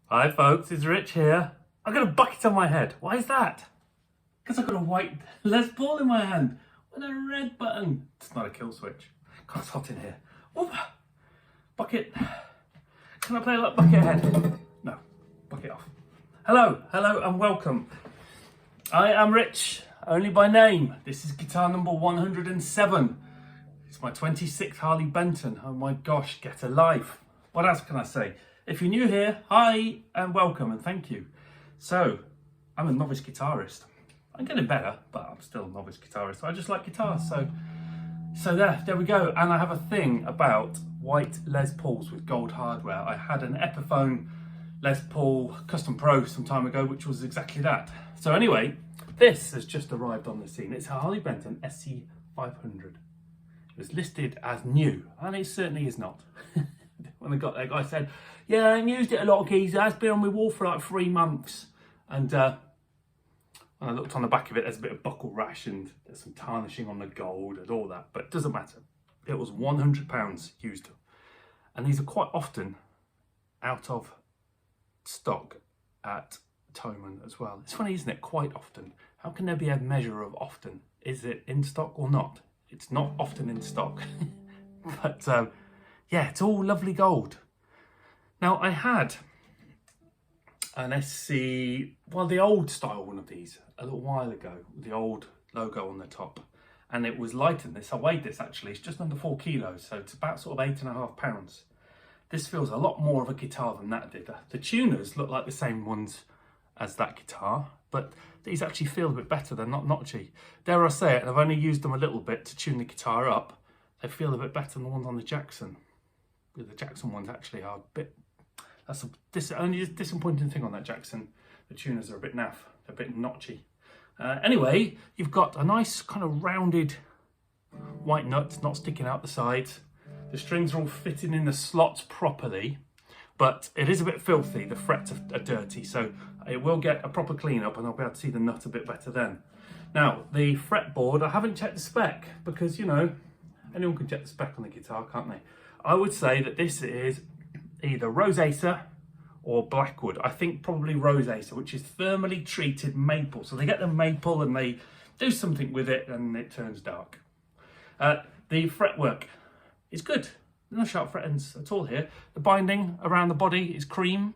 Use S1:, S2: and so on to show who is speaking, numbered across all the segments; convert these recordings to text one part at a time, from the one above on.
S1: Hi folks, it's Rich here. I've got a bucket on my head. Why is that? Because I've got a white Les Paul in my hand with a red button. It's not a kill switch. God, it's hot in here. Ooh, bucket. Can I play like Buckethead? No, bucket off. Hello and welcome. I am Rich, only by name. This is guitar number 107. It's my 26th Harley Benton. Oh my gosh, get a life. What else can I say? If you're new here, hi and welcome and thank you. So, I'm a novice guitarist. I'm getting better, but I'm still a novice guitarist. I just like guitars, so there we go. And I have a thing about white Les Pauls with gold hardware. I had an Epiphone Les Paul Custom Pro some time ago, which was exactly that. So anyway, this has just arrived on the scene. It's a Harley Benton SC-500. It was listed as new, and it certainly is not. When I got there, guy said, yeah, I used it a lot, geezer. It's been on my wall for like 3 months. And when I looked on the back of it, there's a bit of buckle rash and there's some tarnishing on the gold and all that. But it doesn't matter. It was £100 used. And these are quite often out of stock at Thomann as well. It's funny, isn't it? Quite often. How can there be a measure of often? Is it in stock or not? It's not often in stock. But yeah, it's all lovely gold. Now I had an the old style one of these a little while ago, with the old logo on the top, and it was lighter than this. I weighed this actually, it's just under 4 kilos, so it's about sort of 8.5 pounds. This feels a lot more of a guitar than that did. The tuners look like the same ones as that guitar, but these actually feel a bit better. They're not notchy. Dare I say it, and I've only used them a little bit to tune the guitar up. They feel a bit better than the ones on the Jackson. The Jackson ones actually are a bit, that's the only disappointing thing on that Jackson. The tuners are a bit naff, they're a bit notchy. Anyway, you've got a nice kind of rounded white nut, not sticking out the sides. The strings are all fitting in the slots properly, but it is a bit filthy. The frets are dirty, so it will get a proper clean up and I'll be able to see the nut a bit better then. Now, the fretboard, I haven't checked the spec because, you know, anyone can check the spec on the guitar, can't they? I would say that this is either roseacer or blackwood. I think probably roseacer, which is thermally treated maple. So they get the maple and they do something with it and it turns dark. The fretwork is good. No sharp fret ends at all here. The binding around the body is cream,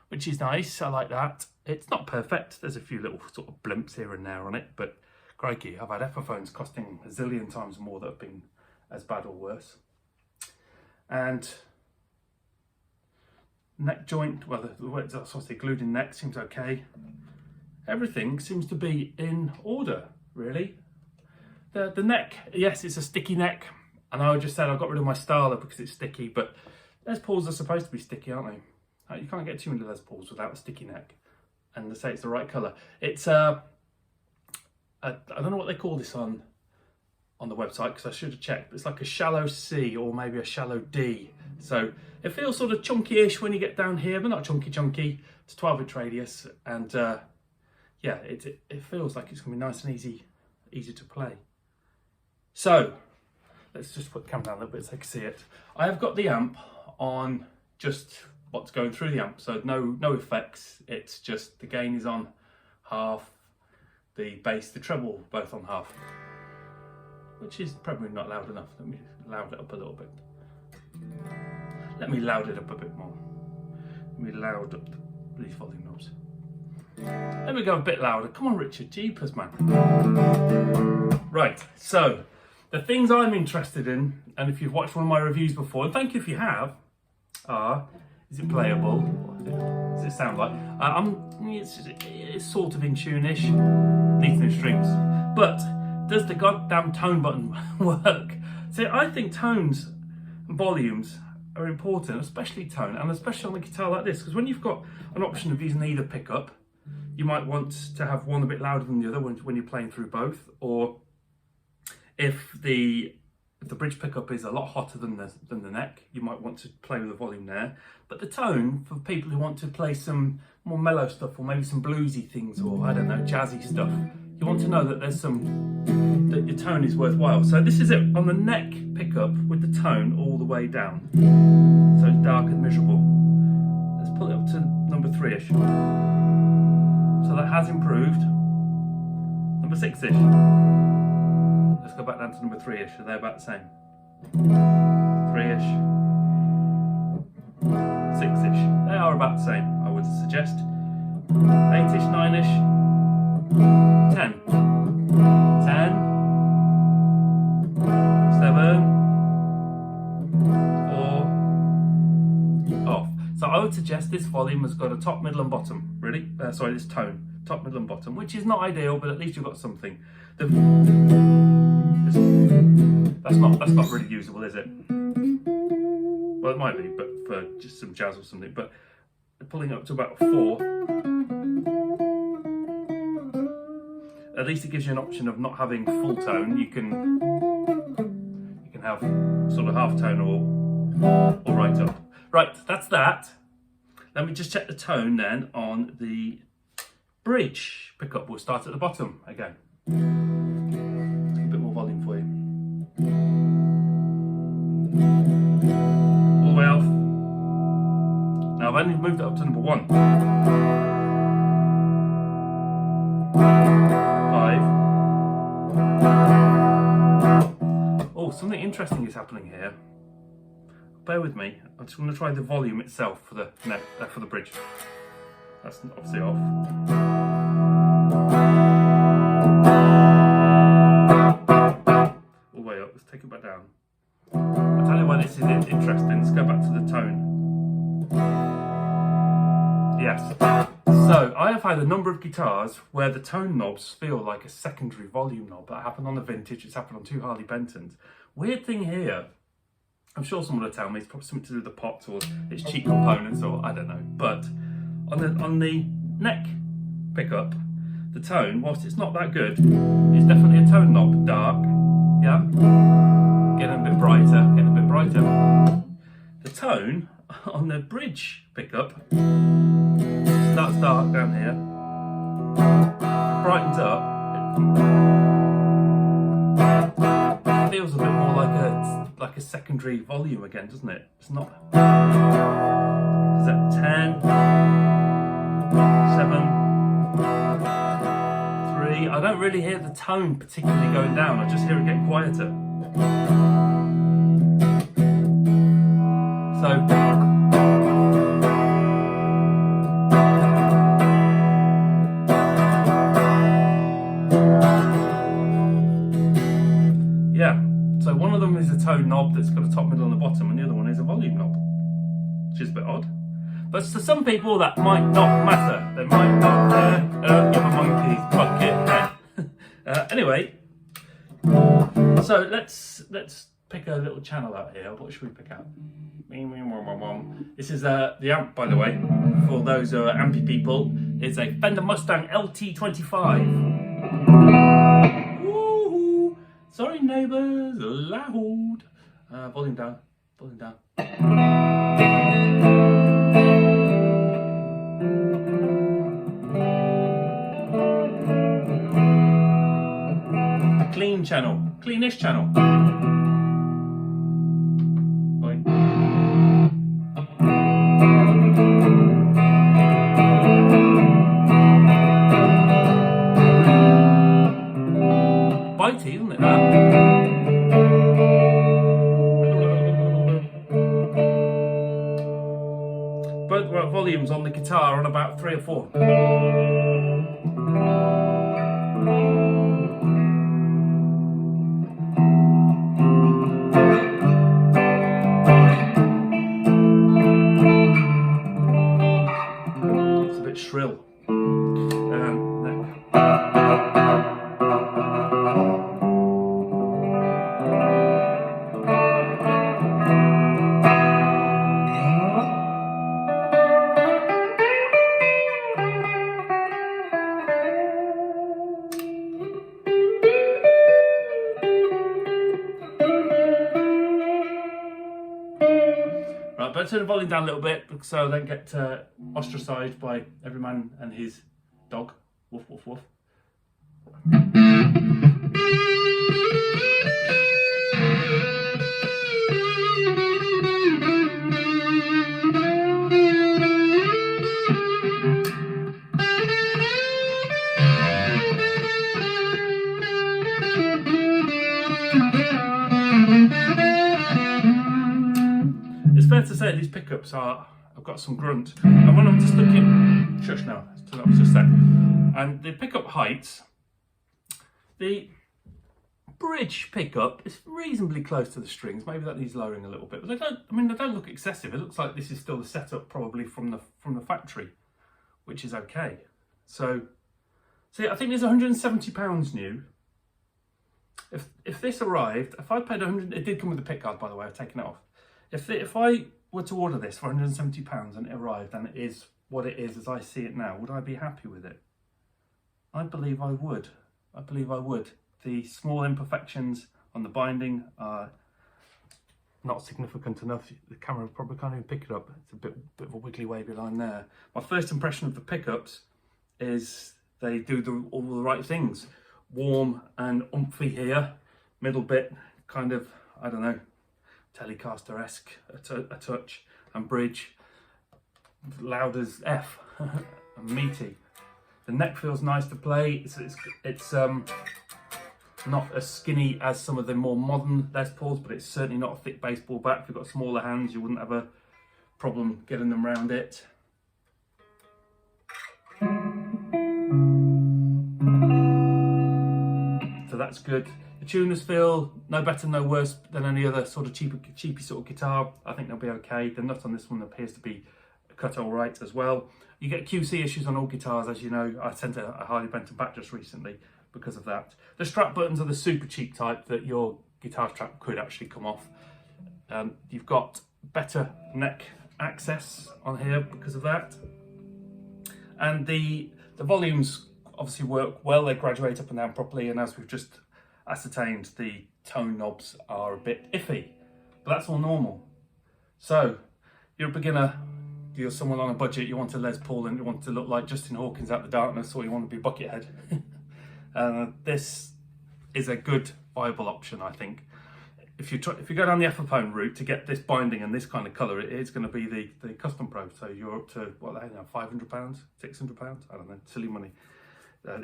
S1: which is nice. I like that. It's not perfect. There's a few little sort of blimps here and there on it, but crikey, I've had Epiphones costing a zillion times more that have been as bad or worse. And neck joint, well, the way it's supposed to be glued in neck seems okay. Everything seems to be in order, really. The neck, yes, it's a sticky neck. And I just said I got rid of my styler because it's sticky, but Les Pauls are supposed to be sticky, aren't they? You can't get too many Les Pauls without a sticky neck. And they say it's the right colour. It's, I don't know what they call this on the website because I should have checked. It's like a shallow C or maybe a shallow D. So it feels sort of chunky-ish when you get down here, but not chunky. It's 12-inch radius, and yeah, it feels like it's gonna be nice and easy to play. So let's just put the camera down a little bit so I can see it. I have got the amp on just what's going through the amp, so no effects. It's just the gain is on half, the bass, the treble both on half, which is probably not loud enough. Let me loud it up a little bit. Let me loud it up a bit more. Let me loud up these volume knobs. Let me go a bit louder. Come on, Richard, jeepers, man. Right, so the things I'm interested in, and if you've watched one of my reviews before, and thank you if you have, are, is it playable? What does it sound like? It's sort of in tune-ish, needs no strings, but does the goddamn tone button work? So I think tones and volumes are important, especially tone, and especially on a guitar like this, because when you've got an option of using either pickup, you might want to have one a bit louder than the other when you're playing through both, or if the bridge pickup is a lot hotter than the neck, you might want to play with the volume there. But the tone, for people who want to play some more mellow stuff or maybe some bluesy things or, I don't know, jazzy stuff, you want to know that there's that your tone is worthwhile. So this is it on the neck pickup with the tone all the way down. So it's dark and miserable. Let's pull it up to number 3-ish. So that has improved. Number 6-ish. Let's go back down to number 3-ish, so they're about the same. 3-ish. 6-ish. They are about the same, I would suggest. 8-ish, 9-ish. 10. 10. 7. 4. Off. So I would suggest this volume has got a top, middle and bottom. Really? Sorry, this tone. Top, middle and bottom, which is not ideal, but at least you've got something. That's not really usable, is it? Well, it might be, but for just some jazz or something. But pulling up to about 4, at least it gives you an option of not having full tone. You can have sort of half tone or right up. Right, that's that. Let me just check the tone then on the bridge pickup. We'll start at the bottom again. A bit more volume for you. All the way off. Now I've only moved it up to number 1. 5. Oh, something interesting is happening here. Bear with me. I'm just going to try the volume itself for the for the bridge. That's obviously off. All the way up. Let's take it back down. I'll tell you why this is interesting. Let's go back to the tone. Yes. So I have had a number of guitars where the tone knobs feel like a secondary volume knob. That happened on the vintage. It's happened on 2 Harley Bentons. Weird thing here. I'm sure someone will tell me it's probably something to do with the pot or its cheap components or I don't know. But on the neck pickup, the tone, whilst it's not that good, it's definitely a tone knob. Dark, yeah, getting a bit brighter, The tone on the bridge pickup starts dark down here, brightens up. It feels a bit more like a secondary volume again, doesn't it? It's not. Is that 10, 7, 3? I don't really hear the tone particularly going down. I just hear it getting quieter. So. So one of them is a tone knob that's got a top, middle and a bottom, and the other one is a volume knob, which is a bit odd. But to some people that might not matter. They might not give a monkey's bucket. Anyway, so let's pick a little channel out here. What should we pick out? This is the amp, by the way, for those who are ampy people. It's a Fender Mustang LT25. Sorry neighbours, loud. Volume down, volume down. A clean channel, cleanish channel. Boing. Bitey, isn't it, that? Both volumes on the guitar are on about 3 or 4. It's a bit shrill. Right, but turn the volume down a little bit so I don't get ostracised by every man and his dog. Woof, woof, woof. pickups are, I've got some grunt. And when I'm just looking, shush now, that was just that. And the pickup heights, the bridge pickup is reasonably close to the strings. Maybe that needs lowering a little bit, but they don't look excessive. It looks like this is still the setup probably from the factory, which is okay. So, see, I think there's £170 new. If this arrived, if I paid 100, it did come with a pick guard, by the way. I've taken it off. If I were to order this for £170 and it arrived and it is what it is as I see it now, would I be happy with it? I believe I would. I believe I would. The small imperfections on the binding are not significant enough. The camera probably can't even pick it up. It's a bit of a wiggly wavy line there. My first impression of the pickups is they do all the right things. Warm and umphy here, middle bit kind of, I don't know, Telecaster-esque a touch, and bridge loud as F and meaty. The neck feels nice to play. It's not as skinny as some of the more modern Les Pauls, but it's certainly not a thick baseball bat. If you've got smaller hands, you wouldn't have a problem getting them around it. So that's good. The tuners feel no better, no worse than any other sort of cheapy sort of guitar. I think they'll be okay. The nut on this one appears to be cut all right as well. You get QC issues on all guitars, as you know. I sent a Harley Benton back just recently because of that. The strap buttons are the super cheap type that your guitar strap could actually come off. You've got better neck access on here because of that. And the volumes obviously work well. They graduate up and down properly, and as we've just ascertained, the tone knobs are a bit iffy, but that's all normal. So you're a beginner, you're someone on a budget, you want a Les Paul and you want to look like Justin Hawkins out the darkness, or you want to be Buckethead. This is a good viable option, I think. If you go down the Epiphone route to get this binding and this kind of colour, it is going to be the Custom Pro. So you're up to what, I don't know, £500, £600, I don't know, silly money.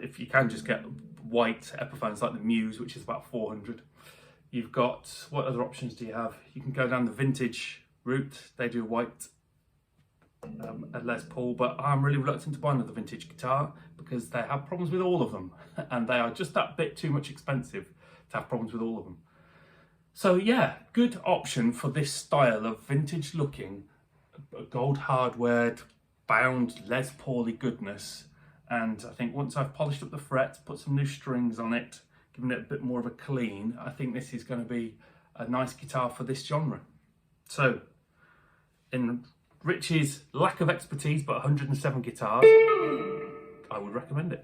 S1: If you can just get white Epiphones like the Muse, which is about 400. You've got, what other options do you have? You can go down the vintage route. They do white a Les Paul, but I'm really reluctant to buy another vintage guitar because they have problems with all of them, and they are just that bit too much expensive to have problems with all of them. So yeah, good option for this style of vintage looking, gold hardwared, bound Les Paul-y goodness. And I think once I've polished up the frets, put some new strings on it, giving it a bit more of a clean, I think this is going to be a nice guitar for this genre. So, in Rich's lack of expertise but 107 guitars, I would recommend it.